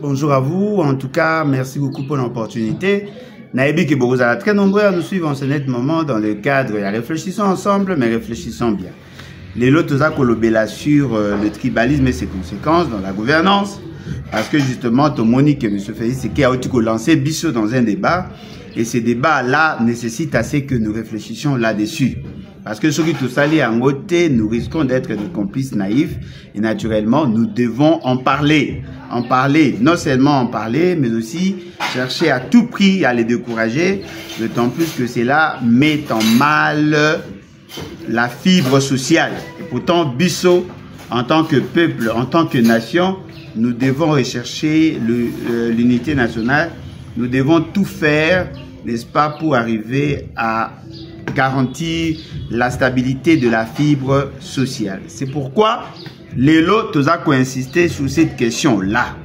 bonjour à vous. En tout cas, merci beaucoup pour l'opportunité. Naïbi que vous êtes très nombreux à nous suivre en ce net moment dans le cadre. Réfléchissons ensemble, mais réfléchissons bien. Les lots kolobela sur le tribalisme et ses conséquences dans la gouvernance. Parce que justement, Monique et M. Félix, c'est qui a lancé Bissot dans un débat. Et ces débats-là nécessitent assez que nous réfléchissions là-dessus. Parce que ceux qui tout ça en côté, nous risquons d'être des complices naïfs. Et naturellement, nous devons en parler. En parler, non seulement en parler, mais aussi chercher à tout prix à les décourager. D'autant plus que cela met en mal la fibre sociale. Et pourtant, Bissot, en tant que peuple, en tant que nation, nous devons rechercher l'unité nationale. Nous devons tout faire, n'est-ce pas, pour arriver à garantir la stabilité de la fibre sociale. C'est pourquoi les lots ont insisté sur cette question-là.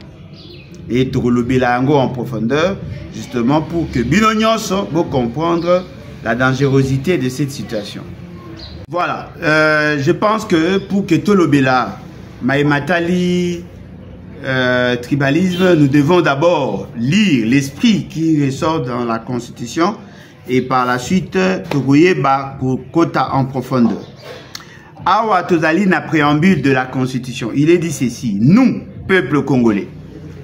Et Torolobelango en profondeur, justement pour que Binonyos puisse comprendre la dangerosité de cette situation. Voilà, je pense que pour que Tolobela, Maïmatali, tribalisme, nous devons d'abord lire l'esprit qui ressort dans la Constitution et par la suite Togoye Kota en profondeur. Awa Tozali na préambule de la Constitution, il est dit ceci: nous, peuple congolais,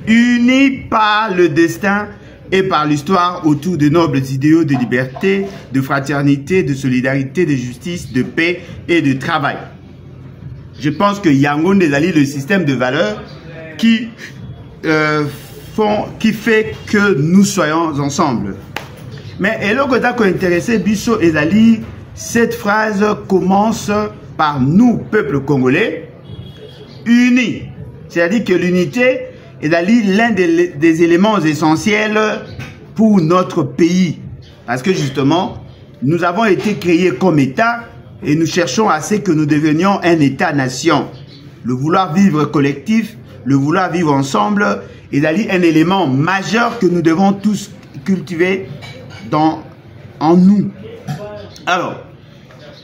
unis par le destin et par l'histoire autour de nobles idéaux de liberté, de fraternité, de solidarité, de justice, de paix et de travail. Je pense que Yangon Desali, le système de valeurs qui fait que nous soyons ensemble. Mais et là, quand on intéressé Bissot et Zali, cette phrase commence par nous, peuple congolais, unis. C'est-à-dire que l'unité est l'un des éléments essentiels pour notre pays. Parce que justement, nous avons été créés comme État et nous cherchons à ce que nous devenions un État-nation. Le vouloir vivre collectif, le vouloir vivre ensemble est un élément majeur que nous devons tous cultiver en nous. Alors,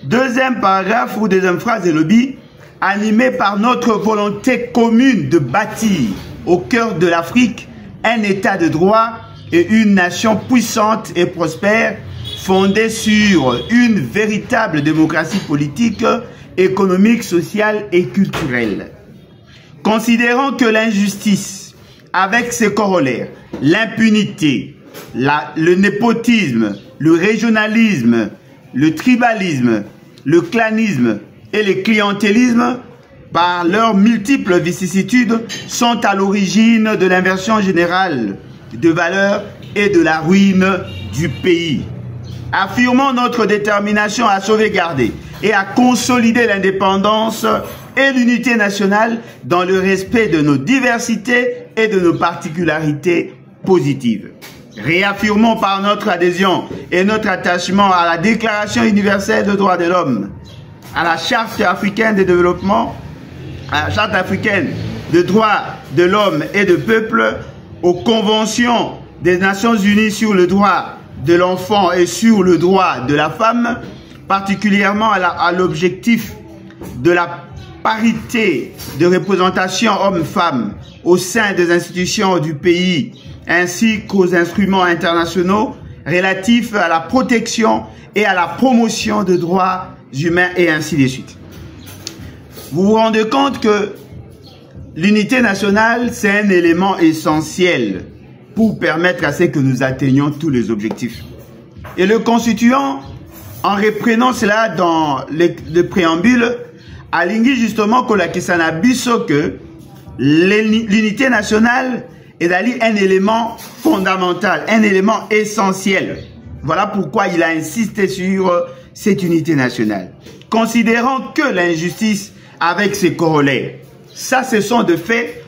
deuxième paragraphe ou deuxième phrase de lobby, animé par notre volonté commune de bâtir au cœur de l'Afrique un état de droit et une nation puissante et prospère fondée sur une véritable démocratie politique, économique, sociale et culturelle. Considérant que l'injustice, avec ses corollaires, l'impunité, le népotisme, le régionalisme, le tribalisme, le clanisme et le clientélisme, par leurs multiples vicissitudes, sont à l'origine de l'inversion générale de valeurs et de la ruine du pays. Affirmons notre détermination à sauvegarder et à consolider l'indépendance et l'unité nationale dans le respect de nos diversités et de nos particularités positives. Réaffirmons par notre adhésion et notre attachement à la Déclaration universelle des droits de l'homme, à la Charte africaine de développement, à la Charte africaine des droits de l'homme et du peuple, aux conventions des Nations unies sur le droit de l'enfant et sur le droit de la femme, particulièrement à l'objectif de la parité de représentation hommes-femmes au sein des institutions du pays, ainsi qu'aux instruments internationaux relatifs à la protection et à la promotion des droits humains et ainsi de suite. Vous vous rendez compte que l'unité nationale, c'est un élément essentiel pour permettre à ce que nous atteignions tous les objectifs. Et le constituant, en reprenant cela dans le préambule, a lingué justement que la Kisana Bissot que l'unité nationale est un élément fondamental, un élément essentiel. Voilà pourquoi il a insisté sur cette unité nationale. Considérant que l'injustice avec ses corollaires, ça ce sont de faits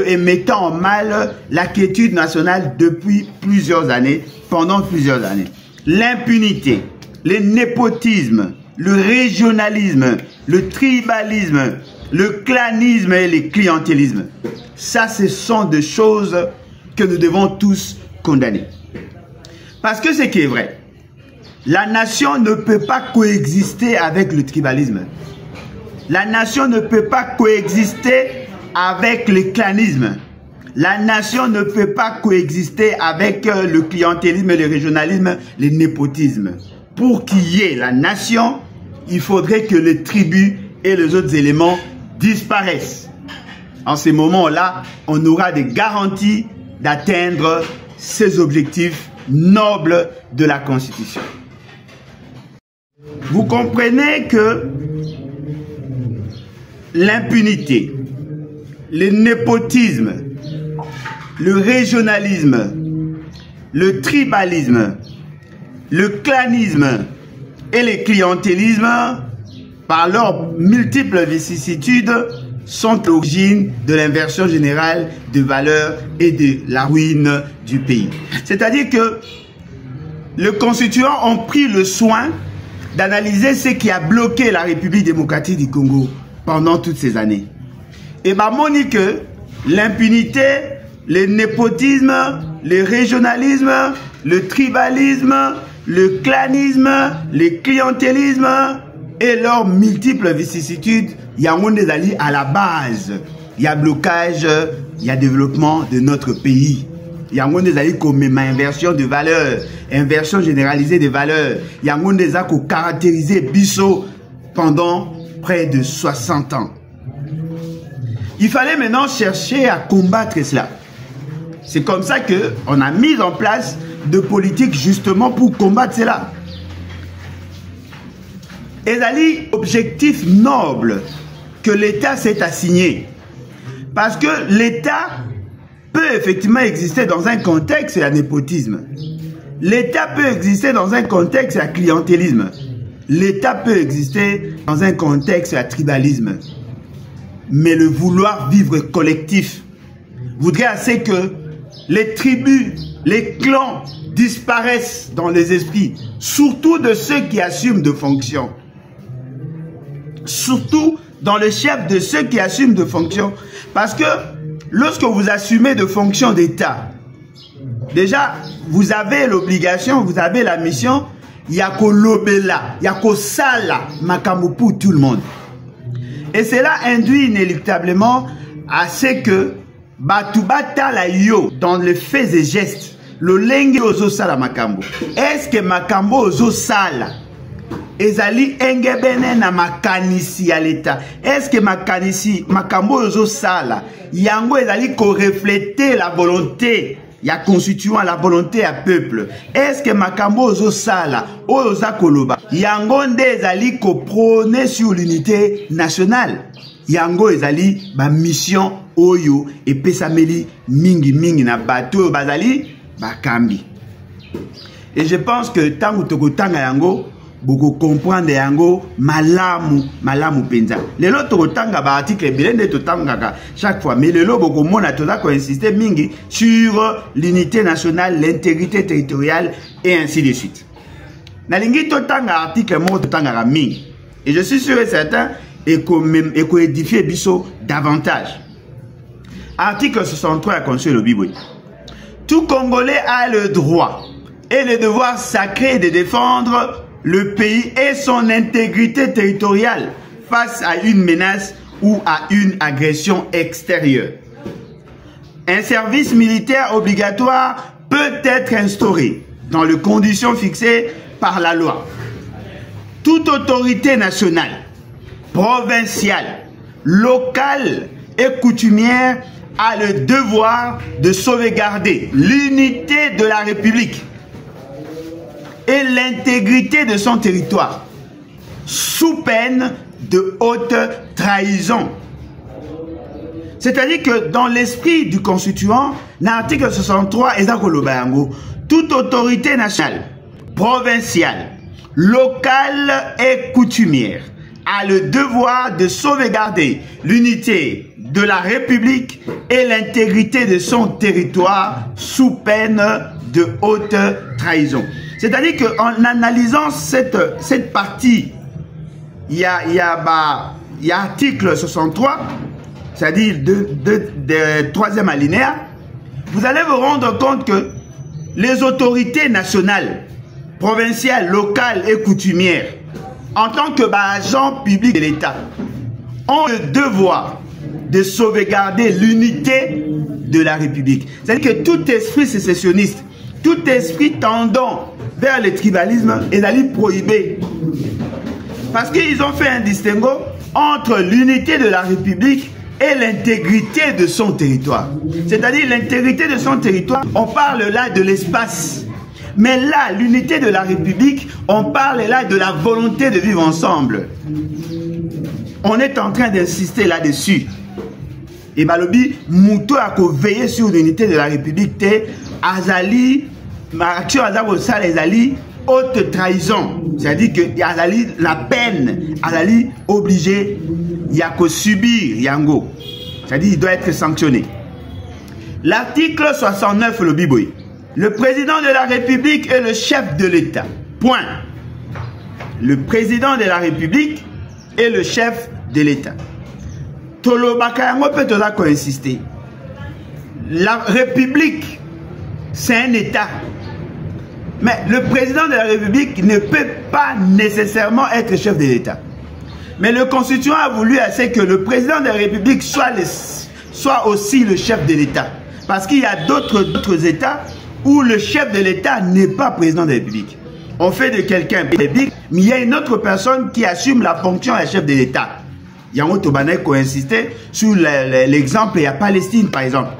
et mettant en mal la quiétude nationale depuis plusieurs années, pendant plusieurs années. L'impunité, le népotisme, le régionalisme, le tribalisme, le clanisme et le clientélisme. Ça, ce sont des choses que nous devons tous condamner. Parce que ce qui est vrai, la nation ne peut pas coexister avec le tribalisme. La nation ne peut pas coexister avec le clanisme. La nation ne peut pas coexister avec le clientélisme, le régionalisme, le népotisme. Pour qu'il y ait la nation, il faudrait que les tribus et les autres éléments disparaissent. En ces moments-là, on aura des garanties d'atteindre ces objectifs nobles de la Constitution. Vous comprenez que l'impunité, le népotisme, le régionalisme, le tribalisme, le clanisme et le clientélisme, par leurs multiples vicissitudes, sont l'origine de l'inversion générale de valeurs et de la ruine du pays. C'est-à-dire que les constituants ont pris le soin d'analyser ce qui a bloqué la République démocratique du Congo pendant toutes ces années. Et monique que l'impunité, le népotisme, le régionalisme, le tribalisme, le clanisme, le clientélisme et leurs multiples vicissitudes, il y a un des alliés à la base. Il y a blocage, il y a développement de notre pays. Il y a un des alliés comme inversion de valeurs, inversion généralisée des valeurs. Il y a un des alliés qui caractérisé Bissau pendant près de 60 ans. Il fallait maintenant chercher à combattre cela. C'est comme ça qu'on a mis en place de politiques justement pour combattre cela. Et c'est l'objectif noble que l'État s'est assigné. Parce que l'État peut effectivement exister dans un contexte à népotisme. L'État peut exister dans un contexte à clientélisme. L'État peut exister dans un contexte à tribalisme. Mais le vouloir vivre collectif voudrait assez que les tribus, les clans disparaissent dans les esprits, surtout de ceux qui assument de fonctions. Surtout dans le chef de ceux qui assument de fonctions. Parce que lorsque vous assumez de fonctions d'État, déjà, vous avez l'obligation, vous avez la mission, il y a qu'au lobela, il y a qu'au sala, makambo pour tout le monde. Et cela induit inéluctablement à ce que batubata la yo dans les faits et gestes, le lengue ozo sala makambo. Est-ce que makambo ozo sala ezali engebene na makanisi à l'État? Est-ce que makanisi makambo ozo sala yango ezali ko refléter la volonté ya constituant, la volonté à peuple? Est-ce que makambo ozo sala oza koloba yango nde ezali ko prôner sur l'unité nationale? Yango ezali ba mission oyo epesameli mingi mingi na bato bazali bakambi. Et je pense que tango tokotanga yango beaucoup comprendre yango malamu penza. Lelo tokotanga ba article belende totanga chaque fois, mais lelo beaucoup mona toza ko insister mingi sur l'unité nationale, l'intégrité territoriale et ainsi de suite. Nalingi totanga article mo totanga mingi. Et je suis sûr et certain et qu'on édifier biso davantage. Article 63 à Conseil le Bible. Tout Congolais a le droit et le devoir sacré de défendre le pays et son intégrité territoriale face à une menace ou à une agression extérieure. Un service militaire obligatoire peut être instauré dans les conditions fixées par la loi. Toute autorité nationale, provinciale, locale et coutumière a le devoir de sauvegarder l'unité de la République et l'intégrité de son territoire, sous peine de haute trahison. C'est-à-dire que dans l'esprit du constituant, l'article 63, toute autorité nationale, provinciale, locale et coutumière a le devoir de sauvegarder l'unité de la République et l'intégrité de son territoire sous peine de haute trahison. C'est-à-dire qu'en analysant cette partie, il y a article 63, c'est-à-dire de troisième alinéa, vous allez vous rendre compte que les autorités nationales, provinciales, locales et coutumières, en tant que agents publics de l'État, ont le devoir de sauvegarder l'unité de la République. C'est-à-dire que tout esprit sécessionniste, tout esprit tendant vers le tribalisme est allé prohiber. Parce qu'ils ont fait un distinguo entre l'unité de la République et l'intégrité de son territoire. C'est-à-dire l'intégrité de son territoire, on parle là de l'espace. Mais là, l'unité de la République, on parle là de la volonté de vivre ensemble. On est en train d'insister là-dessus. Et Balobi, Mouto a veillé sur l'unité de la République, Azali, Maracho Azabosal Azali, haute trahison. C'est-à-dire que Azali, la peine, Azali obligé, il y a qu'à subir Yango. C'est-à-dire qu'il doit être sanctionné. L'article 69, le Biboui. Le président de la République est le chef de l'État. Point. Le président de la République est le chef de l'État. Tolo Bakayango peut insister. La République, c'est un État. Mais le président de la République ne peut pas nécessairement être chef de l'État. Mais le Constituant a voulu assez que le président de la République soit aussi le chef de l'État. Parce qu'il y a d'autres États où le chef de l'État n'est pas président de la République. On fait de quelqu'un République, mais il y a une autre personne qui assume la fonction de chef de l'État. Yango Tobanay a insisté sur l'exemple, il y a Palestine par exemple.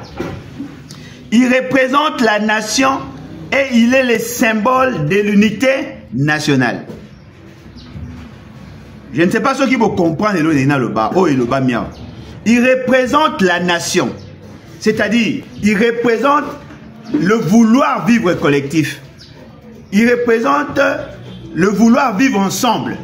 Il représente la nation et il est le symbole de l'unité nationale. Je ne sais pas ceux qui vont comprendre le bas. Il représente la nation. C'est-à-dire, il représente le vouloir vivre collectif. Il représente le vouloir vivre ensemble.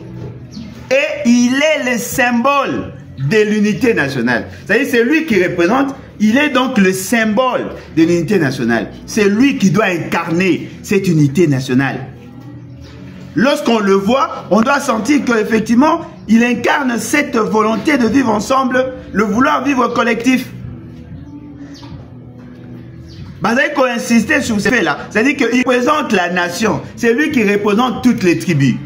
Et il est le symbole de l'unité nationale. C'est-à-dire, c'est lui qui représente, il est donc le symbole de l'unité nationale. C'est lui qui doit incarner cette unité nationale. Lorsqu'on le voit, on doit sentir qu'effectivement, il incarne cette volonté de vivre ensemble, le vouloir vivre collectif. Il faut insister sur ce fait-là. C'est-à-dire qu'il représente la nation. C'est lui qui représente toutes les tribus.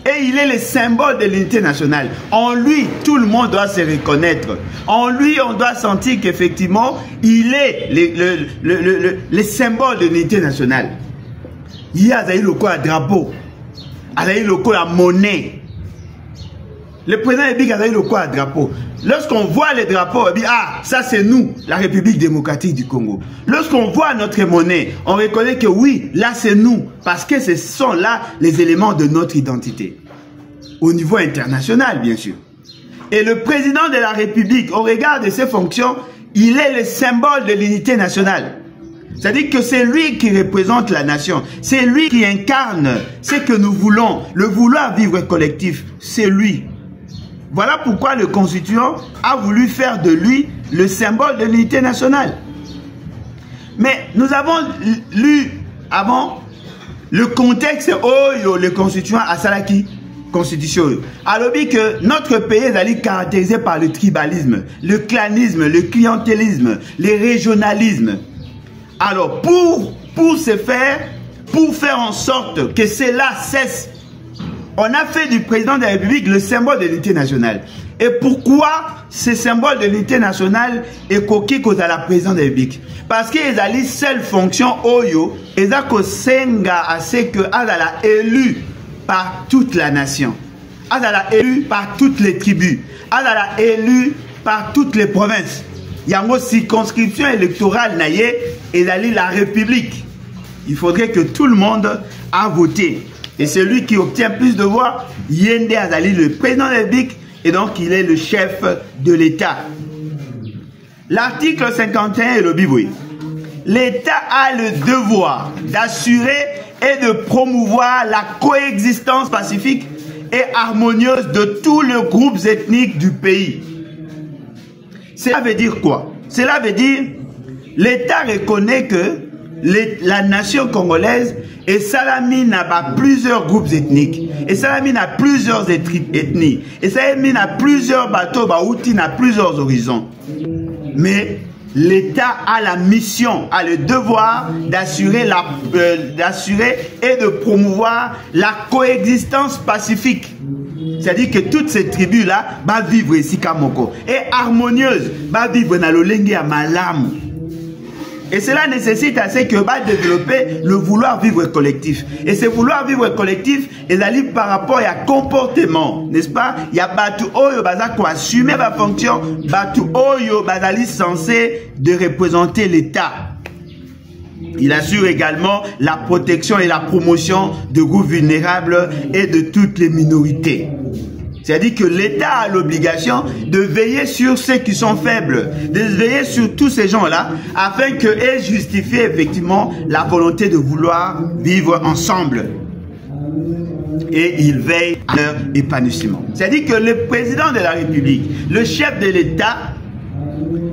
Et il est le symbole de l'unité nationale. En lui, tout le monde doit se reconnaître. En lui, on doit sentir qu'effectivement, il est le symbole de l'unité nationale. Il y a le drapeau. Il y a le monnaie. Le président Ebik a le quoi drapeau. Lorsqu'on voit les drapeaux, on dit ah, ça c'est nous, la République démocratique du Congo. Lorsqu'on voit notre monnaie, on reconnaît que oui, là c'est nous, parce que ce sont là les éléments de notre identité. Au niveau international, bien sûr. Et le président de la République, au regard de ses fonctions, il est le symbole de l'unité nationale. C'est-à-dire que c'est lui qui représente la nation. C'est lui qui incarne ce que nous voulons, le vouloir vivre collectif. C'est lui. Voilà pourquoi le Constituant a voulu faire de lui le symbole de l'unité nationale. Mais nous avons lu avant le contexte où le Constituant a salaki constitution. Alors que notre pays est caractérisé par le tribalisme, le clanisme, le clientélisme, le régionalisme. Alors pour faire en sorte que cela cesse, on a fait du président de la République le symbole de l'unité nationale. Et pourquoi ce symbole de l'unité nationale est coquille à la présidence de la République? Parce qu'ils ont la seule fonction oyo, ils ont senga à ce que Azala élu par toute la nation. Azala élu par toutes les tribus. Azala élu par toutes les provinces. Il y a une circonscription électorale naïe et la République. Il faudrait que tout le monde a voté. Et celui qui obtient plus de voix, Yende Azali, le président de la République, et donc il est le chef de l'État. L'article 51 est le Biboui. L'État a le devoir d'assurer et de promouvoir la coexistence pacifique et harmonieuse de tous les groupes ethniques du pays. Cela veut dire quoi? Cela veut dire l'État reconnaît que la nation congolaise et Salamine a plusieurs groupes ethniques. Et Salamine a plusieurs ethnies. Et Salamine a plusieurs bateaux, Baouti a plusieurs horizons. Mais l'État a la mission, a le devoir d'assurer et de promouvoir la coexistence pacifique. C'est-à-dire que toutes ces tribus-là vont vivre ici Kamoko. Et harmonieuse, vont vivre dans le Lengue à Malam. Et cela nécessite à ce que va développer le vouloir vivre collectif. Et ce vouloir vivre collectif, il a par rapport à comportement, n'est-ce pas? Il y a Batu Oyo Baza qui assume la fonction, Batu Oyo Bazali censé de représenter l'État. Il assure également la protection et la promotion de groupes vulnérables et de toutes les minorités. C'est-à-dire que l'État a l'obligation de veiller sur ceux qui sont faibles, de veiller sur tous ces gens-là, afin qu'eux justifient effectivement la volonté de vouloir vivre ensemble. Et il veille à leur épanouissement. C'est-à-dire que le président de la République, le chef de l'État,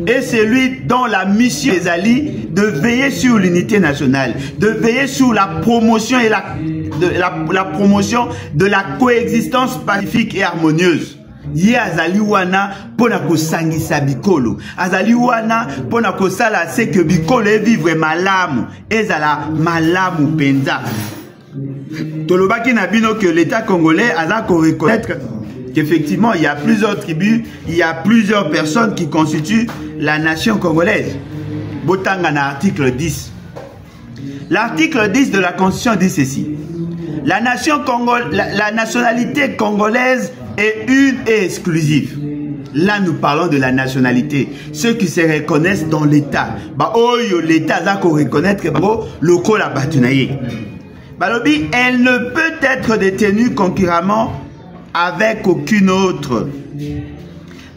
est celui dont la mission des alliés de veiller sur l'unité nationale, de veiller sur la promotion et la promotion de la coexistence pacifique et harmonieuse. Ye azali wana pona ko sangisa bikolo, azali wana pona ko sala se que bikolo e vivre malamu, ezala malamu penza. Tolobaki na bino que l'État congolais a ko reconnaître qu'effectivement il y a plusieurs tribus, il y a plusieurs personnes qui constituent la nation congolaise. Botanga na article 10. L'article 10 de la Constitution dit ceci. La nationalité congolaise est une et exclusive. Là, nous parlons de la nationalité. Ceux qui se reconnaissent dans l'État. L'État a qu'on reconnaître que le col a batunaye. Elle ne peut être détenue concurremment avec aucune autre.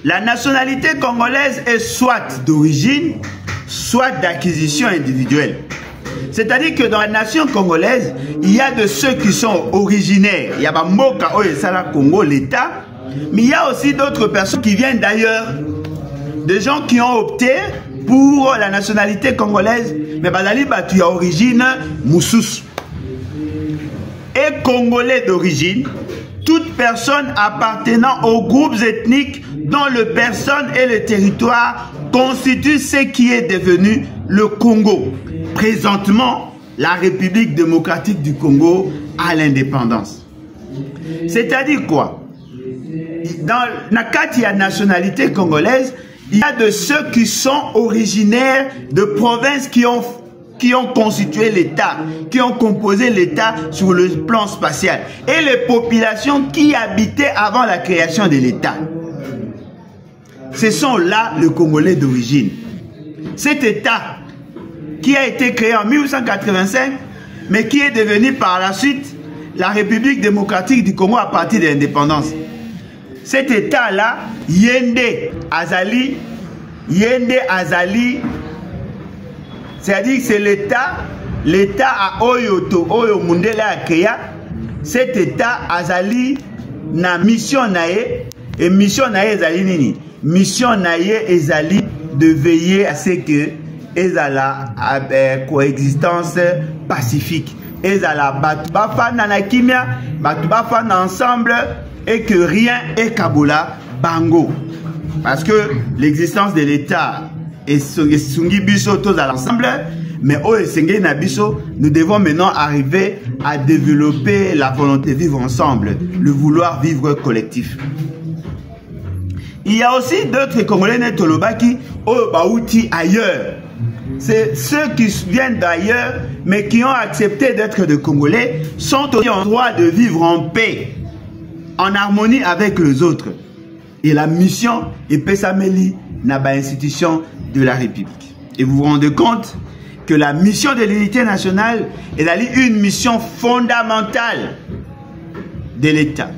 La nationalité congolaise est soit d'origine, soit d'acquisition individuelle. C'est-à-dire que dans la nation congolaise, il y a de ceux qui sont originaires. Il y a Moka Oyesala Congo, l'État, mais il y a aussi d'autres personnes qui viennent d'ailleurs. Des gens qui ont opté pour la nationalité congolaise, mais Bazali Batu a origine Moussous. Et Congolais d'origine, toute personne appartenant aux groupes ethniques dont le personne et le territoire constituent ce qui est devenu le Congo. Présentement, la République démocratique du Congo a l'indépendance. C'est-à-dire quoi? Dans la nationalité congolaise, il y a de ceux qui sont originaires de provinces qui ont constitué l'État, qui ont composé l'État sur le plan spatial, et les populations qui habitaient avant la création de l'État. Ce sont là les Congolais d'origine. Cet État qui a été créé en 1885, mais qui est devenu par la suite la République démocratique du Congo à partir de l'indépendance. Cet État-là, Yende Azali, c'est-à-dire que c'est l'État à Oyoto, Oyo Mundela a créé, cet État Azali na mission nae, et mission nae Azali nini? Mission nae Azali de veiller à ce que ezala coexistence pacifique. Ezala batu bafana na kimia, batu bafana ensemble et que rien est kabola bango. Parce que l'existence de l'État est sungi biso tous à l'ensemble, mais au Essengé Nabiso, nous devons maintenant arriver à développer la volonté de vivre ensemble, le vouloir vivre collectif. Il y a aussi d'autres Congolais Netolobaki au Baouti ailleurs. C'est ceux qui viennent d'ailleurs, mais qui ont accepté d'être des Congolais, sont aussi en droit de vivre en paix, en harmonie avec les autres. Et la mission est Pessameli Naba institution de la République. Et vous vous rendez compte que la mission de l'unité nationale est une mission fondamentale de l'État.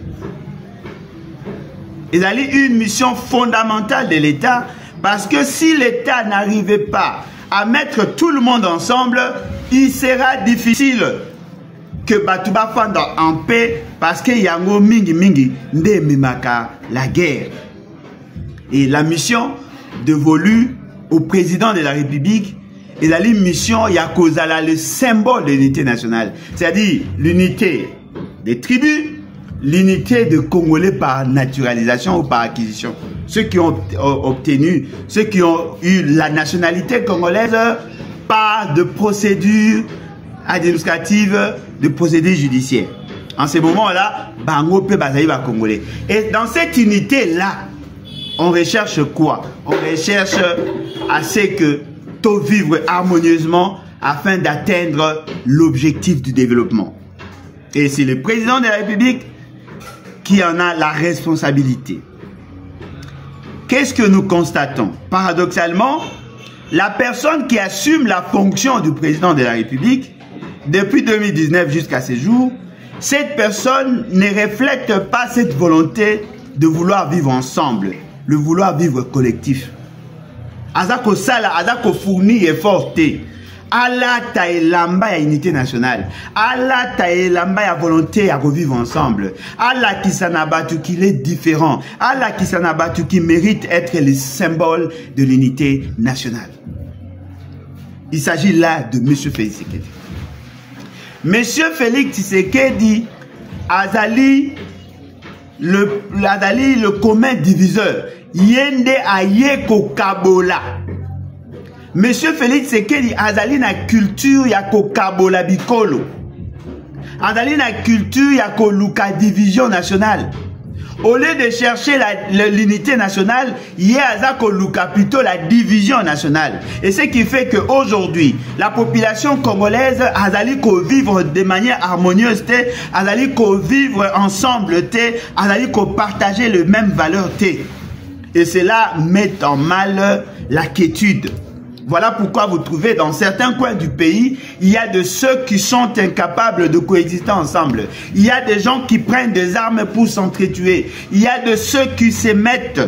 Il y a une mission fondamentale de l'État parce que si l'État n'arrivait pas à mettre tout le monde ensemble, il sera difficile que Batouba fasse en paix parce qu'il y a un mingi nde mimaka la guerre. Et la mission dévolue au président de la République est la mission Yakozala, le symbole de l'unité nationale, c'est-à-dire l'unité des tribus, l'unité de Congolais par naturalisation ou par acquisition. Ceux qui ont obtenu, ceux qui ont eu la nationalité congolaise par de procédures administratives, de procédures judiciaires. En ce moment-là, Bango peut basaïba Congolais. Et dans cette unité-là, on recherche quoi? On recherche à ce que tout vivre harmonieusement afin d'atteindre l'objectif du développement. Et c'est le président de la République qui en a la responsabilité. Qu'est-ce que nous constatons? Paradoxalement, la personne qui assume la fonction du président de la République, depuis 2019 jusqu'à ce jour, cette personne ne reflète pas cette volonté de vouloir vivre ensemble, le vouloir vivre collectif. Azako sala, azako fournir effort te. Ala ta elamba ya unité nationale. Ala ta elamba ya volonté à revivre ensemble. Ala qui s'anabatu qu'il est différent. Ala qui s'anabatu qui mérite être le symbole de l'unité nationale. Il s'agit là de M. Félix Tshisekedi. M. Félix Tshisekedi azali le commun diviseur. Yende ayeko kabola. Monsieur Félix Tshisekedi azali na culture ya kokabola bikolo. Azali na culture ya koluka division nationale. Au lieu de chercher l'unité nationale, il y a plutôt la division nationale. Et ce qui fait qu'aujourd'hui, la population congolaise azali ko vivre de manière harmonieuse, azali ko vivre ensemble, azali ko partager les mêmes valeurs. Et cela met en mal la quiétude. Voilà pourquoi vous trouvez dans certains coins du pays, il y a de ceux qui sont incapables de coexister ensemble. Il y a des gens qui prennent des armes pour s'entretuer. Il y a de ceux qui se mettent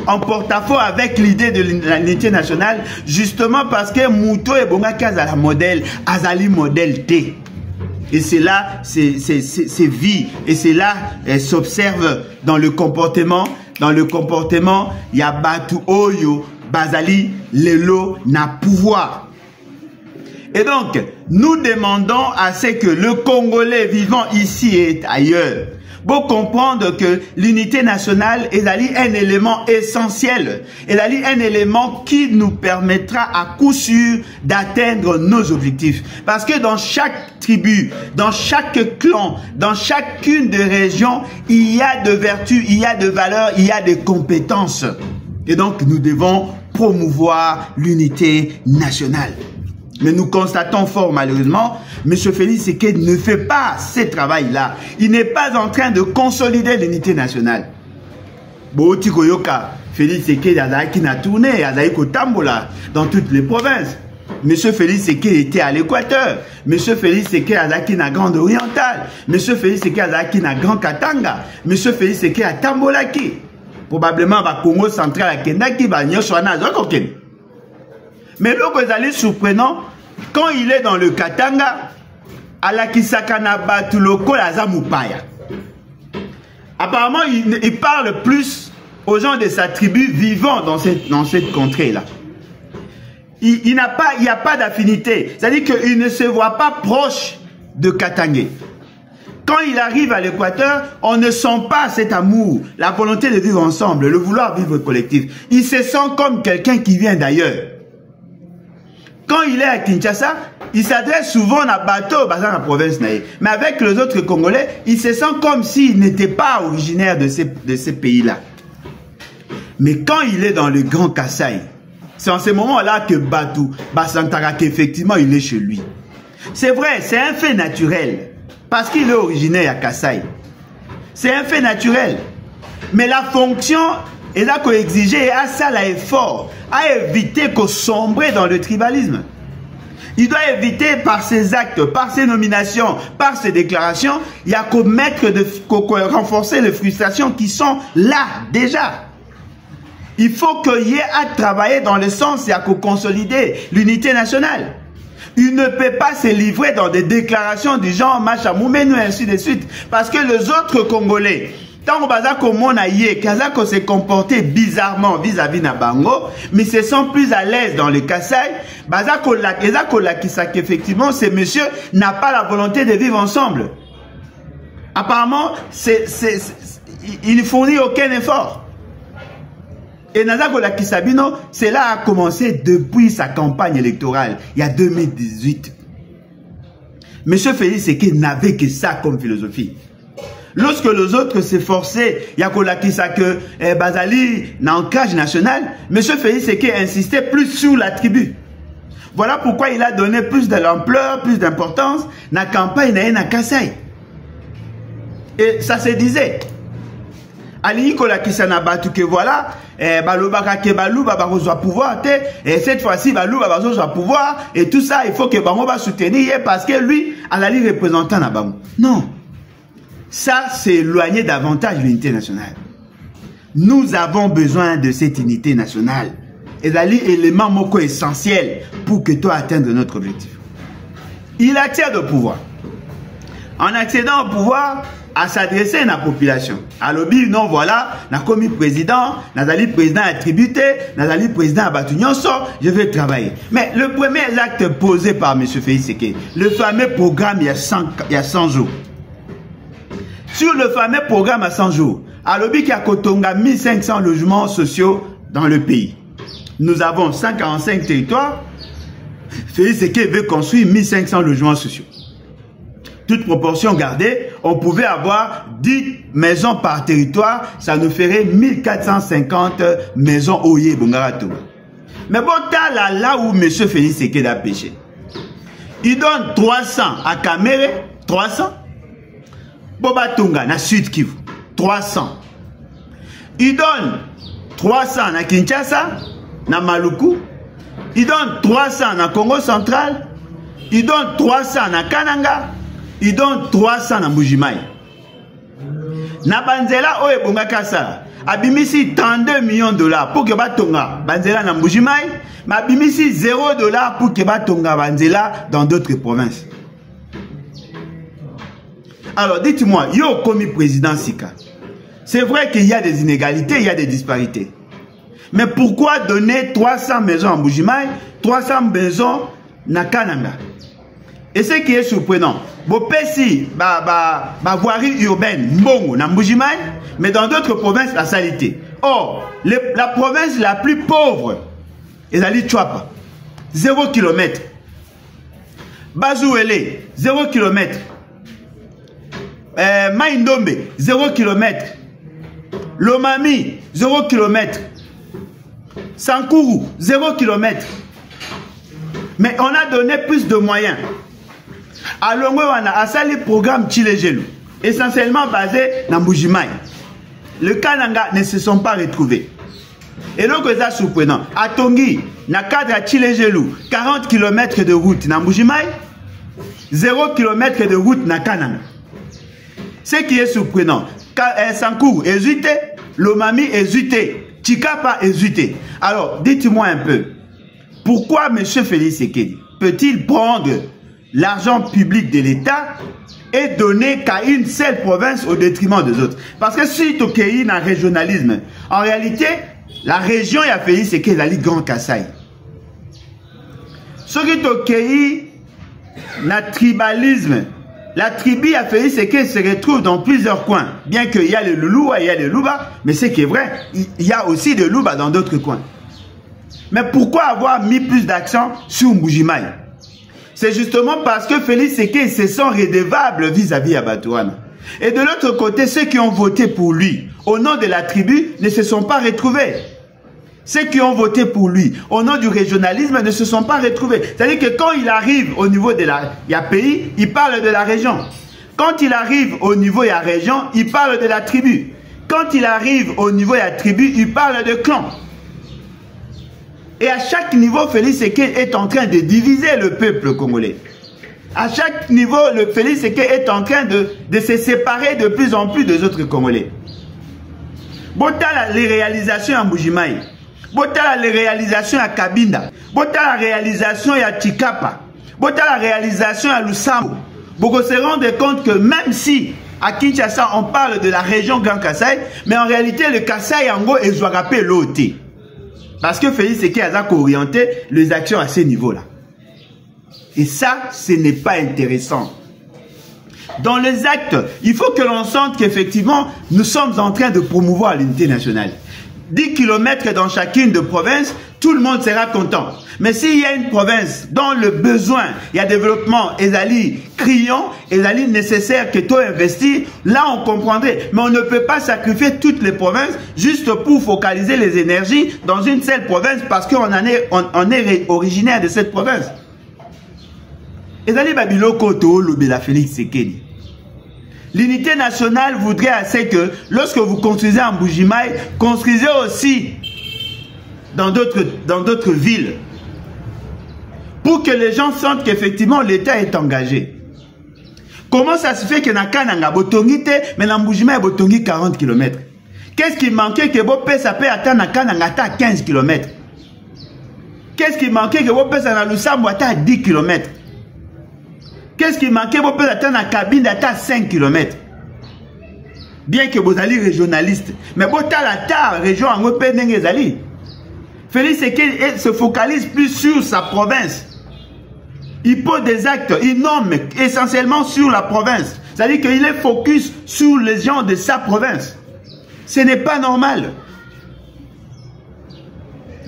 en porte-à-faux avec l'idée de l'unité nationale, justement parce que Mouto et Bongaki azala modèle, azali modèle T. Et c'est là, c'est vie. Et c'est là, elle s'observe dans le comportement. Dans le comportement, il y a Batu Oyo, Bazali, Lelo, n'a pouvoir. Et donc, nous demandons à ce que le Congolais vivant ici et ailleurs, pour comprendre que l'unité nationale est un élément essentiel, est un élément qui nous permettra à coup sûr d'atteindre nos objectifs. Parce que dans chaque tribu, dans chaque clan, dans chacune des régions, il y a de vertus, il y a de valeurs, il y a des compétences. Et donc, nous devons promouvoir l'unité nationale. Mais nous constatons fort malheureusement, M. Félix Tshisekedi ne fait pas ce travail-là. Il n'est pas en train de consolider l'unité nationale. Booti Koyoka, Félix Tshisekedi azalaki na tournée, azalaki kotambola dans toutes les provinces. M. Félix Tshisekedi était à l'Équateur. M. Félix Tshisekedi azalaki na Grande Orientale. M. Félix Tshisekedi azalaki na Grand Katanga. M. Félix Tshisekedi a tambolaki. Probablement ba Congo central a kendaki ba nyonso wana azokokende. Mais le surprenant, quand il est dans le Katanga, Alakisakana Batuloko Lazamupaya. Apparemment, il parle plus aux gens de sa tribu vivant dans cette contrée-là. Il n'y a pas d'affinité. C'est-à-dire qu'il ne se voit pas proche de Katangé. Quand il arrive à l'Équateur, on ne sent pas cet amour, la volonté de vivre ensemble, le vouloir vivre collectif. Il se sent comme quelqu'un qui vient d'ailleurs. Quand il est à Kinshasa, il s'adresse souvent à bateau, dans la province. Mais avec les autres Congolais, il se sent comme s'il n'était pas originaire de ces pays-là. Mais quand il est dans le Grand Kasaï, c'est en ce moment-là que Batou, Basantara, qu'effectivement, il est chez lui. C'est vrai, c'est un fait naturel. Parce qu'il est originaire à Kasaï. C'est un fait naturel. Mais la fonction... Et là qu'on exigeait à ça l'effort, à éviter qu'on sombre dans le tribalisme. Il doit éviter par ses actes, par ses nominations, par ses déclarations, il y a qu'au renforcer les frustrations qui sont là déjà. Il faut qu'il y ait à travailler dans le sens, il y a qu'au consolider l'unité nationale. Il ne peut pas se livrer dans des déclarations du genre Macha Moumenu et ainsi de suite. Parce que les autres Congolais, tant qu'on s'est comporté bizarrement vis-à-vis de Bango, mais se sent plus à l'aise dans le Kasaï, effectivement, ce monsieur n'a pas la volonté de vivre ensemble. Apparemment, il ne fournit aucun effort. Et Nazako Lakisabino, cela a commencé depuis sa campagne électorale, il y a 2018. Monsieur Félix Tshisekedi n'avait que ça comme philosophie. Lorsque les autres s'efforçaient, il y a que Bazali n'a ancrage national, M. Félix Tshisekedi insistait plus sur la tribu. Voilà pourquoi il a donné plus de l'ampleur, plus d'importance na campagne na Kasai. Et ça se disait. Ali Kola Kisana Batu que voilà, Balobaka ke Balouba va pouvoir, et cette fois-ci Balouba va pouvoir, et tout ça, il faut que Bango va soutenir parce que lui, à la ligne représentant na Bango. Non. Ça, c'est éloigné davantage de l'unité nationale. Nous avons besoin de cette unité nationale. Et c'est l'élément moko essentiel pour que toi atteindre notre objectif. Il accède au pouvoir. En accédant au pouvoir, à s'adresser à la population. À l'objet, non, voilà, n'a commis président, Nazali président attributé, Nazali président à Batunyonso, je vais travailler. Mais le premier acte posé par M. Félix Sekedi, le fameux programme il y a 100 jours. Sur le fameux programme à 100 jours, à l'objet qui a Kotonga 1500 logements sociaux dans le pays. Nous avons 145 territoires. Félix Sekedi veut construire 1500 logements sociaux. Toute proportion gardée, on pouvait avoir 10 maisons par territoire, ça nous ferait 1450 maisons Oye Bongarato. Mais bon, là où M. Félix Sekedi a pêché, il donne 300 à Kamere, 300. Bobatunga, na Sud Kivu, 300. Il donne 300 à Kinshasa, na Maluku. Il donne 300 à Congo central. Il donne 300 à Kananga. Il donne 300 à Mbujimai. Na Banzela oye bonga kasa. Abimisi 32 millions de dollars pour que Batonga Banzela na Mbujimai. Mais abimisi 0 $ pour que Batonga Banzela dans d'autres provinces. Alors dites-moi, yo comme président Sika. C'est vrai qu'il y a des inégalités, il y a des disparités. Mais pourquoi donner 300 maisons à Mbujimai, 300 maisons na Kananga? Et ce qui est surprenant, Bopesi, voirie urbaine, Mbongo, na Mbujimai, mais dans d'autres provinces, la salité. Or, la province la plus pauvre, Ezali Chouapa, 0 km. Bazouele, 0 km. Maïndombe, 0 km. Lomami, 0 km. Sankourou, 0 km. Mais on a donné plus de moyens. À Longo, on a assali le programme Tchilegelou, essentiellement basé dans Mbujimai. Le Kananga ne se sont pas retrouvés. Et donc, c'est surprenant. À Tongi, na cadre à Tchilegelou, 40 km de route dans Mbujimai, 0 km de route dans Kananga. Ce qui est surprenant, Sankourou est zuité, Lomami est zuité, Chikapa est zuité. Alors, dites-moi un peu, pourquoi M. Félix Sekedi peut-il prendre l'argent public de l'État et donner qu'à une seule province au détriment des autres? Parce que si tu as un régionalisme, en réalité, la région a fait ce qu'est la Ligue Grand Kassai. Ce qui tu as un tribalisme, la tribu a fait ce qu'elle se retrouve dans plusieurs coins. Bien qu'il y a le Louba, il y a le Louba, mais c'est qui est vrai, il y a aussi des Louba dans d'autres coins. Mais pourquoi avoir mis plus d'accent sur Mbujimai? C'est justement parce que Félix Sekedi se sent redevable vis-à-vis à Batouana. Et de l'autre côté, ceux qui ont voté pour lui, au nom de la tribu, ne se sont pas retrouvés. Ceux qui ont voté pour lui, au nom du régionalisme, ne se sont pas retrouvés. C'est-à-dire que quand il arrive au niveau de la pays, il parle de la région. Quand il arrive au niveau de la région, il parle de la tribu. Quand il arrive au niveau de la tribu, il parle de clan. Et à chaque niveau, Félix Sekedi est en train de diviser le peuple congolais. À chaque niveau, le Félix Sekedi est en train de se séparer de plus en plus des autres Congolais. Botala les réalisations à Mbujimai. Botala les réalisations à Kabinda. Botala la réalisation à Chikapa. Botala la réalisation à Lusambo. Vous se rendez compte que même si à Kinshasa on parle de la région Grand Kassai, mais en réalité le Kassai Yango est Zouarapé l'OT. Parce que Félix Sekedi a orienté les actions à ce niveau-là. Et ça, ce n'est pas intéressant. Dans les actes, il faut que l'on sente qu'effectivement, nous sommes en train de promouvoir l'unité nationale. 10 km dans chacune de provinces, tout le monde sera content. Mais s'il y a une province dont le besoin, il y a développement, ezali criant, ezali nécessaire que toi investis, là on comprendrait. Mais on ne peut pas sacrifier toutes les provinces juste pour focaliser les énergies dans une seule province parce qu'on on est originaire de cette province. Ezali Babiloko to Lobela Félix Sekedi. L'unité nationale voudrait assez que lorsque vous construisez en Mbuji-Mayi, construisez aussi dans d'autres villes pour que les gens sentent qu'effectivement l'État est engagé. Comment ça se fait que na Kananga Botongite, mais na Mbuji-Mayi Botongi 40 km? Qu'est-ce qui manquait que Bopé ça peut atteindre na Kananga à 15 km? Qu'est-ce qui manquait que Bopé ça na Lusambo à 10 km? Qu'est-ce qui manquait Bopé ça atteindre na Kabine à 5 km? Bien que vous allez régionaliste, mais Bota la région en Européen n'engezali. Félix Sekedi se focalise plus sur sa province. Il pose des actes, il nomme essentiellement sur la province. C'est-à-dire qu'il est focus sur les gens de sa province. Ce n'est pas normal.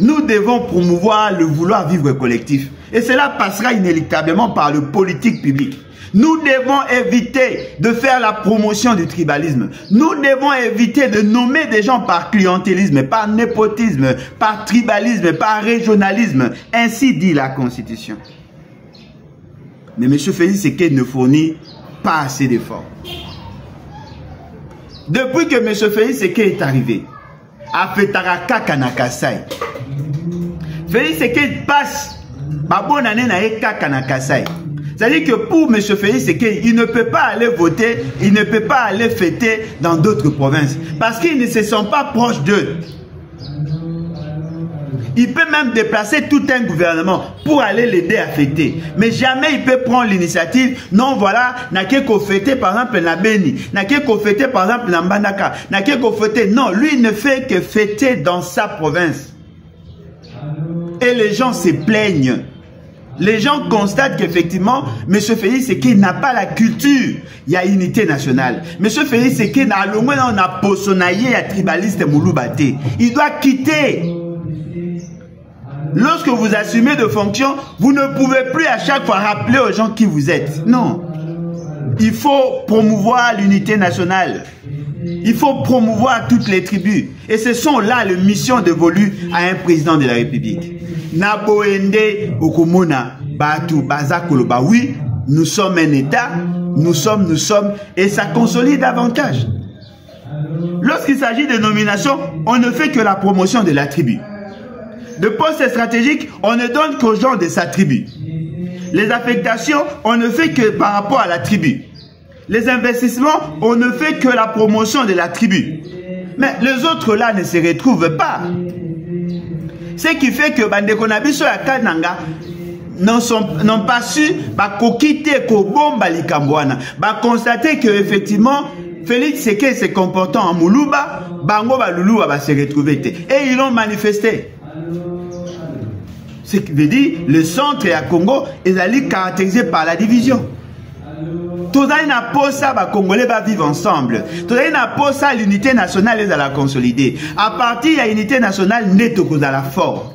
Nous devons promouvoir le vouloir vivre collectif. Et cela passera inéluctablement par le politique public. Nous devons éviter de faire la promotion du tribalisme. Nous devons éviter de nommer des gens par clientélisme, par népotisme, par tribalisme, par régionalisme. Ainsi dit la Constitution. Mais M. Félix Sekedi ne fournit pas assez d'efforts. Depuis que M. Félix Sekedi est arrivé, à Fetaraka Kanakasai, Félix Sekedi passe ma bonne année na Kanakasai. C'est-à-dire que pour M. Félix Sekedi, il ne peut pas aller voter, il ne peut pas aller fêter dans d'autres provinces. Parce qu'ils ne se sont pas proches d'eux. Il peut même déplacer tout un gouvernement pour aller l'aider à fêter. Mais jamais il peut prendre l'initiative. Non, voilà, n'a qu'à fêter par exemple na Beni, n'a qu'à fêter par exemple na Mbandaka, n'a qu'à fêter. Non, lui il ne fait que fêter dans sa province. Et les gens se plaignent. Les gens constatent qu'effectivement, M. Félix Sekedi n'a pas la culture. Il y a unité nationale. M. Félix Sekedi n'a pas posonaye à tribaliste Mouloubate. Il doit quitter. Lorsque vous assumez de fonctions, vous ne pouvez plus à chaque fois rappeler aux gens qui vous êtes. Non. Il faut promouvoir l'unité nationale. Il faut promouvoir toutes les tribus. Et ce sont là les missions dévolues à un président de la République. Naboende Okomona Batu Bazakoloba. Oui, nous sommes un État, nous sommes, et ça consolide davantage. Lorsqu'il s'agit de nomination, on ne fait que la promotion de la tribu. De postes stratégiques, on ne donne qu'aux gens de sa tribu. Les affectations, on ne fait que par rapport à la tribu. Les investissements, on ne fait que la promotion de la tribu. Mais les autres là ne se retrouvent pas. Ce qui fait que Bandeko Nabiso et Kananga n'ont pas su quitter Kobomba Likambwana, constater que effectivement Félix Sekedi se comportant en Moulouba, Bango Balulu va se retrouver. Et ils l'ont manifesté. Ce qui veut dire le centre et à Congo est caractérisé par la division. Tout ça n'a pas ça, les Congolais va vivre ensemble. Tout ça n'a pas ça, l'unité nationale est à la consolider. À partir de l'unité nationale, n'est au cause à la fort.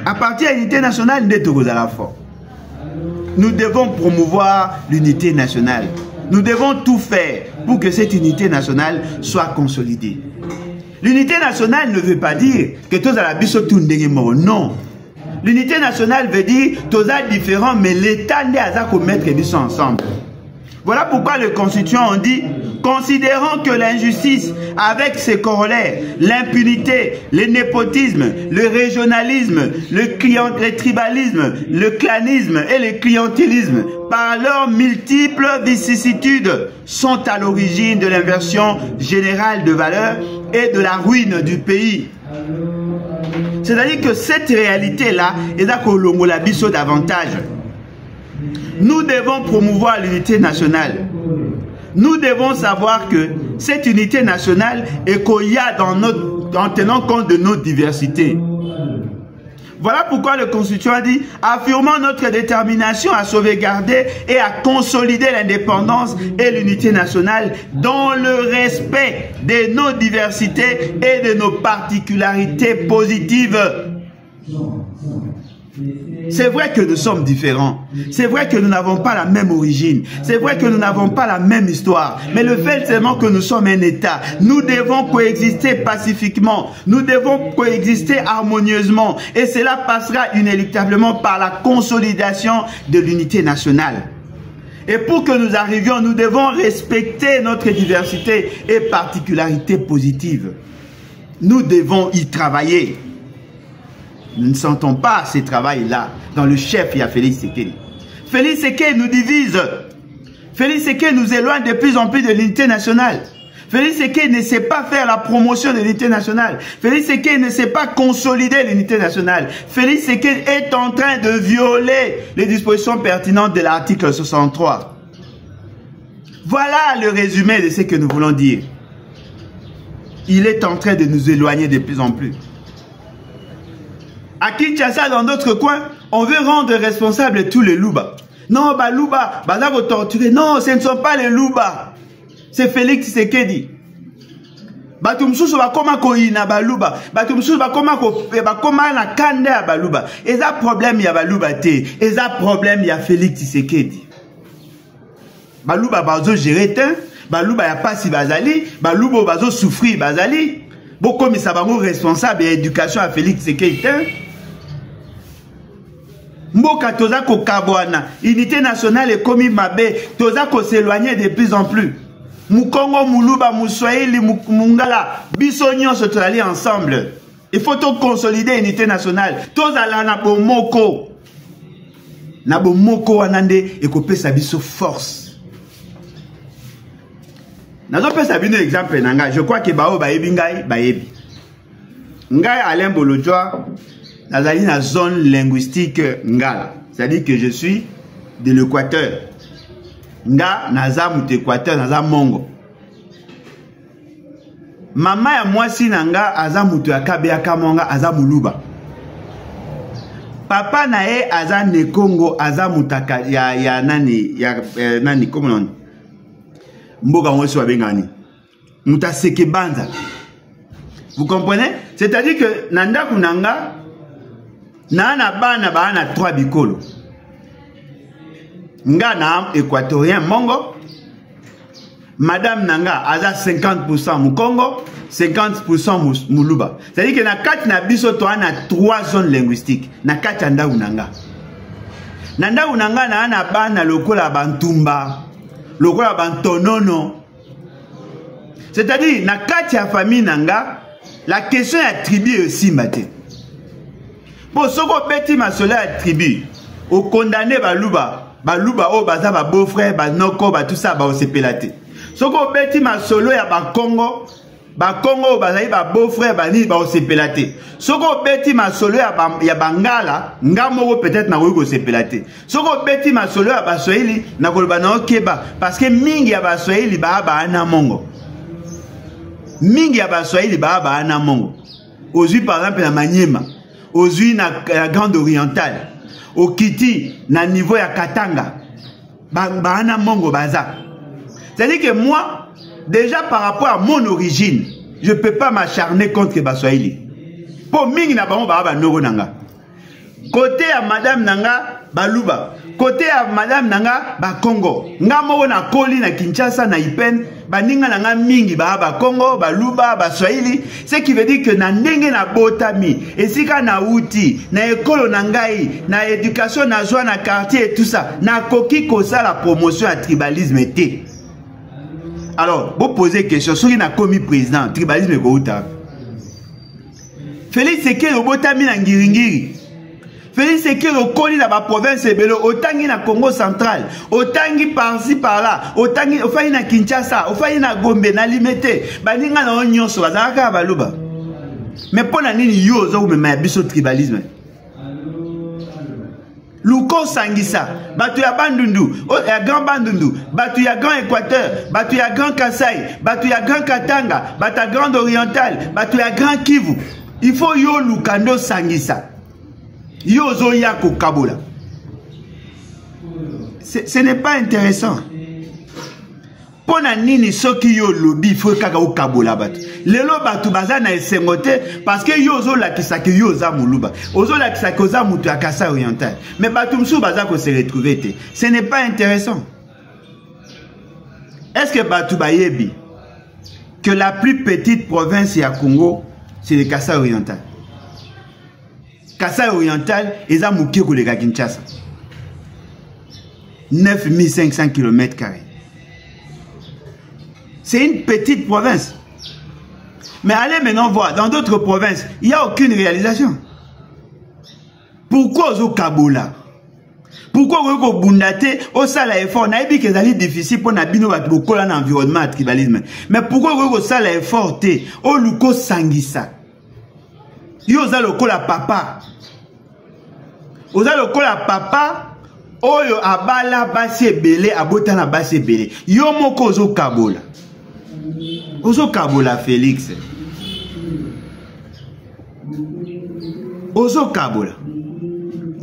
À partir de l'unité nationale, n'est au cause à la fort. Nous devons promouvoir l'unité nationale. Nous devons tout faire pour que cette unité nationale soit consolidée. L'unité nationale ne veut pas dire que tous à la bisotunde mort. Non. L'unité nationale veut dire tous différents, mais l'État n'est à ça qu'on mette les ensemble. Voilà pourquoi les constituants ont dit, considérant que l'injustice avec ses corollaires, l'impunité, le népotisme, le régionalisme, le tribalisme, le clanisme et le clientélisme, par leurs multiples vicissitudes, sont à l'origine de l'inversion générale de valeurs et de la ruine du pays. C'est-à-dire que cette réalité-là est là qu'on la biso davantage. Nous devons promouvoir l'unité nationale. Nous devons savoir que cette unité nationale est qu'il y a en tenant compte de nos diversités. Voilà pourquoi le Constituant a dit « Affirmons notre détermination à sauvegarder et à consolider l'indépendance et l'unité nationale dans le respect de nos diversités et de nos particularités positives. » C'est vrai que nous sommes différents. C'est vrai que nous n'avons pas la même origine. C'est vrai que nous n'avons pas la même histoire. Mais le fait seulement que nous sommes un État, nous devons coexister pacifiquement. Nous devons coexister harmonieusement. Et cela passera inéluctablement par la consolidation de l'unité nationale. Et pour que nous arrivions, nous devons respecter notre diversité et particularités positives. Nous devons y travailler. Nous ne sentons pas ce travail-là. Dans le chef, il y a Félix Tshisekedi. Félix Tshisekedi nous divise. Félix Tshisekedi nous éloigne de plus en plus de l'unité nationale. Félix Tshisekedi ne sait pas faire la promotion de l'unité nationale. Félix Tshisekedi ne sait pas consolider l'unité nationale. Félix Tshisekedi est en train de violer les dispositions pertinentes de l'article 63. Voilà le résumé de ce que nous voulons dire. Il est en train de nous éloigner de plus en plus. À Kinshasa, dans d'autres coins, on veut rendre responsables tous les Louba. Non, bah Louba, bah là vous torturez. Non, ce ne sont pas les Louba. C'est Félix Tshisekedi. Batumsusu ba koma ko ina baluba. Batumsusu ba koma na kande ya baluba. Eza problème ya baluba te. Eza problème ya Félix Tshisekedi. Baluba bazo gérer te. Baluba ya pasi bazali. Baluba bazo souffrir bazali. Boko misa bango responsable ya éducation à Félix Tshisekedi te. Mboka toza ko kabwana, unité nationale est commis mabe, toza ko s'éloigner de plus en plus. Mukongo, Muluba, Moussoaïli, Mungala, biso nyonso tozali ensemble. Il faut tout consolider l'unité nationale. Tozala na bomoko. Na bomoko wanande ekopesa biso force. Nazo pesa bino exemple nanga, je crois que bao baebi ngai baebi. Ngai Alain Bolodjoa nazali na zone linguistique ngala, c'est-à-dire que je suis de l'Équateur. Nga naza mutu Équateur, naza mongo. Mama ya mwasi nanga aza mutu ya Kabea Kamonga, aza muluba. Papa na ye aza Nekongo, aza mutaka ya nani nani comment on mboka mwesi wabengani muta Sekebanza. Vous comprenez? C'est-à-dire que nanda kunanga na bana bana 3 bikolo. Nga na équatorien mongo. Madame nanga aza 50% Mukongo, 50% Muluba. C'est-à-dire que na kati na biso to ana 3 zones linguistiques. Na kati anda unanga. Nanda unanga na ana bana lokola bantumba, lokola bantonono. C'est-à-dire na kati ya famille nanga, la question ya tribu est aussi maté. Pour ce qu'on bêtit ma soleil à tribu, au condamné baluba, baluba o baza ba beau-frère, ba noko, ba tout ça, ba osepelate. Ce qu'on bêtit ma solo ya ba Congo o baza ba beau-frère, ba ni ba osepelate. Ce qu'on bêtit ma solo ya bangala, ngamo peut-être na ko osepelate. Ce qu'on bêtit ma solo ya ba Swahili, na koloba na okeba, parce que mingi ya ba Swahili ba ana mongo. Mingi ya ba Swahili ba ana mongo. Aujourd'hui par exemple na Maniema. Aujourd'hui na Grande Orientale, au Kiti na niveau ya Katanga, bana mongo baza. C'est-à-dire que moi, déjà par rapport à mon origine, je ne peux pas m'acharner contre Baswahili. Pour mingi na bango ba noro nanga. Côté à Madame Nanga Baluba, côté à Madame Nanga ba Congo. Nga moko na Koli na Kinshasa na Ipen, baninga nanga mingi ba Congo, Baluba, Baswahili, ce qui veut dire que na ndenge na botami, esika na uti, na ekolo na ngai, na éducation na joie na quartier et tout ça, na koki kosa la promotion à tribalisme été. Alors, vous posez question, soki na komi président, tribalisme ko uta. Félix Tshisekedi obotami na ngiringiri. Félix Tshisekedi okoli na ba province ebelo, otangi na Congo central, otangi par-ci par-là, otangi ofai na Kinshasa, ofai na Gombe na Limete, baninga na nyonso bazaka baluba. Mais pona nini yo ozo mema biso tribalisme? Luko Sangisa, batu ya Bandundu, ya Grand Bandundu, batu ya Grand Équateur, batu ya Grand Kasaï, batu ya Grand Katanga, batu ya Grande Orientale, batu ya Grand Kivu. Il faut yo Lukando Sangisa. Yozo yako kabola. Ce n'est pas intéressant. Pona nini soki yo lobi fo kaka o kabola batu. Lelo batu baza na esengote parce que yozo la kisaki yoza muluba. Ozo la kisaki oza mutu ya Kasai oriental. Mais batu msou baza ko se retrouver te. Ce n'est pas intéressant. Est-ce que batu bayebi que la plus petite province ya Congo c'est le Kasai oriental. Kasai oriental eza mukie ko le Kinshasa. 9500 km². C'est une petite province. Mais allez maintenant voir, dans d'autres provinces, il n'y a aucune réalisation. Pourquoi au Kabola? Pourquoi au Bundate, au Sala effort, n'a pas que difficile pour n'abino beaucoup l'environnement tribalisme. Mais pourquoi au Sala effort, au Luko Sangisa? Yoza loko la papa. Oza loko la papa. Oyo abala basi ebele abota na basi ebele. Yo moko ozo Kabola. Ozo Kabola Félix. Ozo Kabola.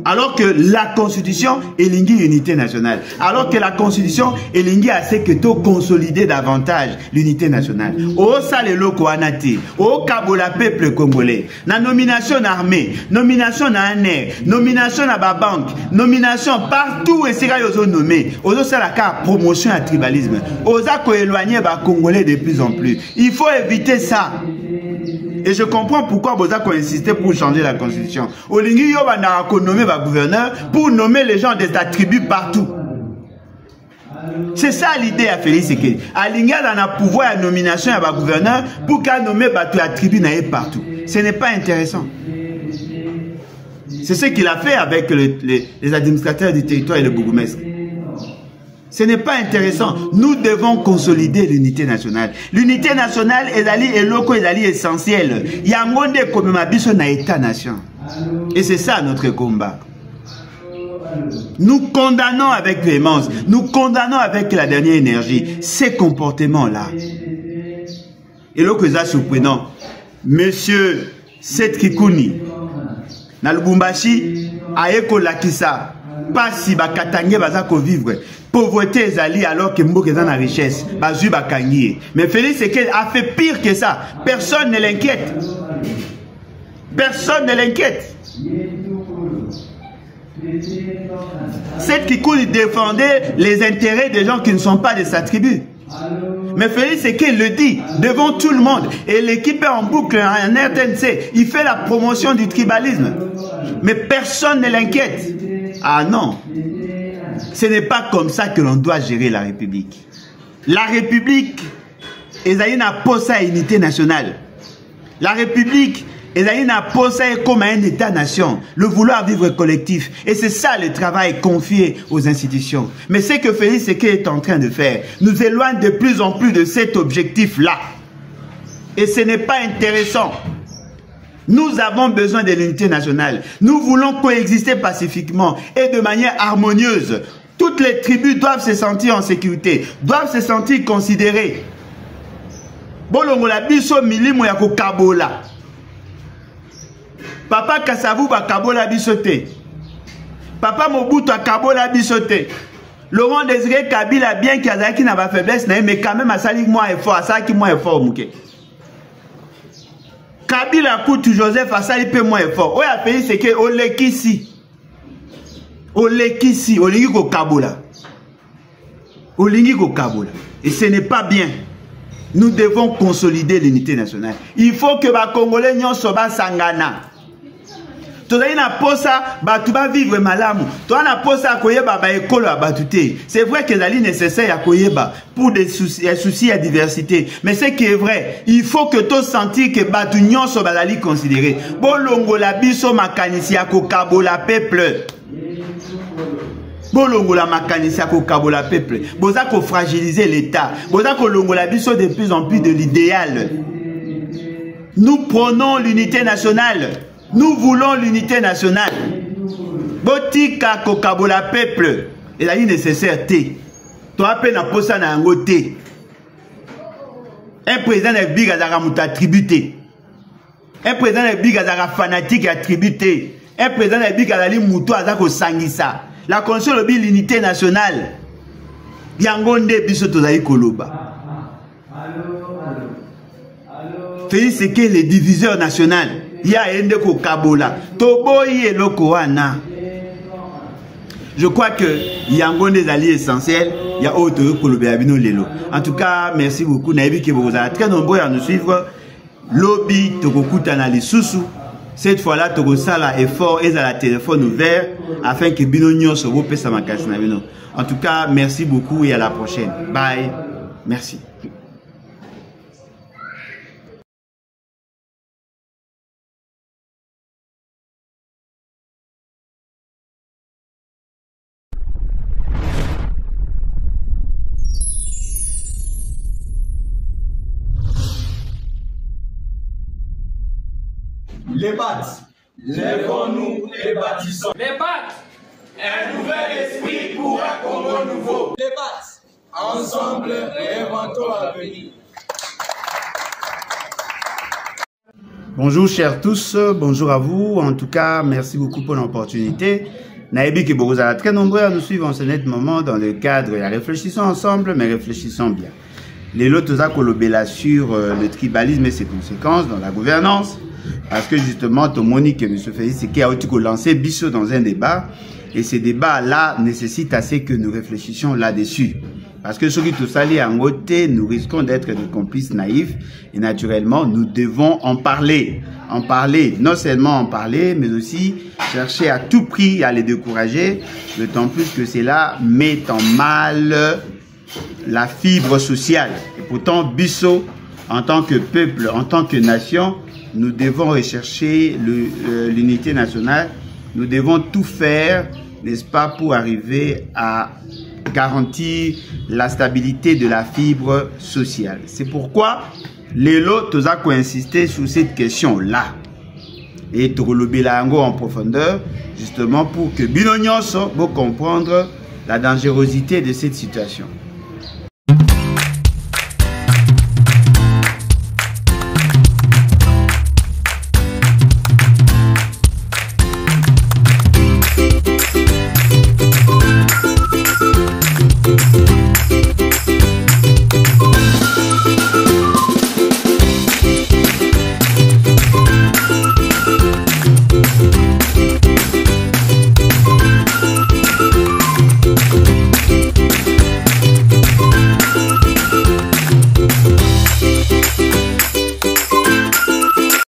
Alors que la constitution est l'unité nationale. Alors que la constitution est liée à ce que tu consolider davantage l'unité nationale. Au sale loko anati, au Kabola peuple congolais. Na nomination armée, nomination na ANR, nomination na banque, nomination partout et c'est là ils ont nommé. Ozo sala ka promotion à tribalisme. Oza ko éloigner ba congolais de plus en plus. Il faut éviter ça. Et je comprends pourquoi Boza a insisté pour changer la constitution. Olingi Yoba n'a nommé le gouverneur pour nommer les gens des attributs partout. C'est ça l'idée à Félix Sekedi. Alinga dans le pouvoir de nomination à le gouverneur pour qu'il nomme les attributs partout. Ce n'est pas intéressant. C'est ce qu'il a fait avec les administrateurs du territoire et le bourgmestre. Ce n'est pas intéressant. Nous devons consolider l'unité nationale. L'unité nationale est essentielle. Il y a un monde comme Mabiso na État-nation. Et c'est ça notre combat. Nous condamnons avec véhémence, nous condamnons avec la dernière énergie ces comportements-là. Et là que ça surprenant, Monsieur Setkikuni, na Lubumbashi, Aeko Lakisa, pas si Bakatangé bazako vivre. Pauvreté ezali alors que Mbok est dans la richesse. Bazu bakangié. Mais Félix Sekedi a fait pire que ça. Personne ne l'inquiète. Personne ne l'inquiète. Cette qui défendait les intérêts des gens qui ne sont pas de sa tribu. Mais Félix Sekedi le dit devant tout le monde. Et l'équipe est en boucle en RTNC. Il fait la promotion du tribalisme. Mais personne ne l'inquiète. Ah non. Ce n'est pas comme ça que l'on doit gérer la République. La République est une posa unité nationale. La République est une posa comme un État-nation. Le vouloir vivre collectif. Et c'est ça le travail confié aux institutions. Mais ce que Félix Sekedi est en train de faire nous éloigne de plus en plus de cet objectif-là. Et ce n'est pas intéressant. Nous avons besoin de l'unité nationale. Nous voulons coexister pacifiquement et de manière harmonieuse. Toutes les tribus doivent se sentir en sécurité, doivent se sentir considérées. Bolongola biso milimo ya ko kabola. Papa Kasavu ba kabola bisote. Papa Mobutu a kabola bisote. Laurent Désiré Kabila bien qu'il y a qui n'a pas faiblesse, mais quand même à sali moins effort, à ça qui moins effort mouké. Kabila Koutou Joseph a sali peu moins effort. Oya pays c'est que olekisi. Olekisi, olingi ko kabola. Olingi ko kabola. Et ce n'est pas bien. Nous devons consolider l'unité nationale. Il faut que les Congolais nyonso soba sangana. Tozali na posa batu ba vivre malamu. To na posa koyeba ba ekolo abatute. C'est vrai que c'est nécessaire à koyeba pour des soucis à diversité. Mais ce qui est vrai, il faut que to sentir que batu nyonso bazali considérer. Bolongola biso makanisi ya ko kabola peuple. Bolongola makanisi ya ko kabola peuple. Boza ko fragiliser l'État. Boza ko longola biso de plus en plus de l'idéal. Nous prenons l'unité nationale. Nous voulons l'unité nationale. Botika ko kabola peuple. Et la nécessaire té. Toi peine na posa na yango té. Un président de big azara muta tributé. Un président de big azara fanatique a tributé. Un président de Bikalali Moutou Azako Sangisa. La Constitution lobby l'unité nationale. Yangonde biso tozali koloba. Félix Sekei le diviseur national. Ya ende ko kabola. Toboyi eloko wana. Je crois que Yangonde ezali essentiel. Il y a autre kolobe abino lelo. En tout cas, merci beaucoup. Naïbi que vous êtes très nombreux à nous suivre. Lobby tokokuta na lisusu. Cette fois-là, tokosala effort et à la téléphone ouvert afin que bino nyonso bo pesa makasi na bino. En tout cas, merci beaucoup et à la prochaine. Bye. Merci. Les battes, lèvons-nous et bâtissons. Les battes, Un nouvel esprit pour un Congo nouveau. Les battes, ensemble, réinventons l'avenir. Bonjour chers tous, bonjour à vous. En tout cas, merci beaucoup pour l'opportunité. Naïbi que vous êtes très nombreux à nous suivre en ce net moment dans le cadre de réfléchissons ensemble, mais réfléchissons bien. Les lots à kolobela sur le tribalisme et ses conséquences dans la gouvernance. Parce que justement, Monique et M. Félix Sekei a lancé Bissot dans un débat. Et ces débats-là nécessitent assez que nous réfléchissions là-dessus. Parce que sur tout ça, en côté, nous risquons d'être des complices naïfs. Et naturellement, nous devons en parler. En parler, non seulement en parler, mais aussi chercher à tout prix à les décourager. D'autant plus que cela met en mal la fibre sociale. Et pourtant, Bissot, en tant que peuple, en tant que nation, nous devons rechercher l'unité nationale. Nous devons tout faire, n'est-ce pas, pour arriver à garantir la stabilité de la fibre sociale. C'est pourquoi les lots ont insisté sur cette question-là. Et Togolobelango en profondeur, justement pour que Binonyonso puisse comprendre la dangerosité de cette situation.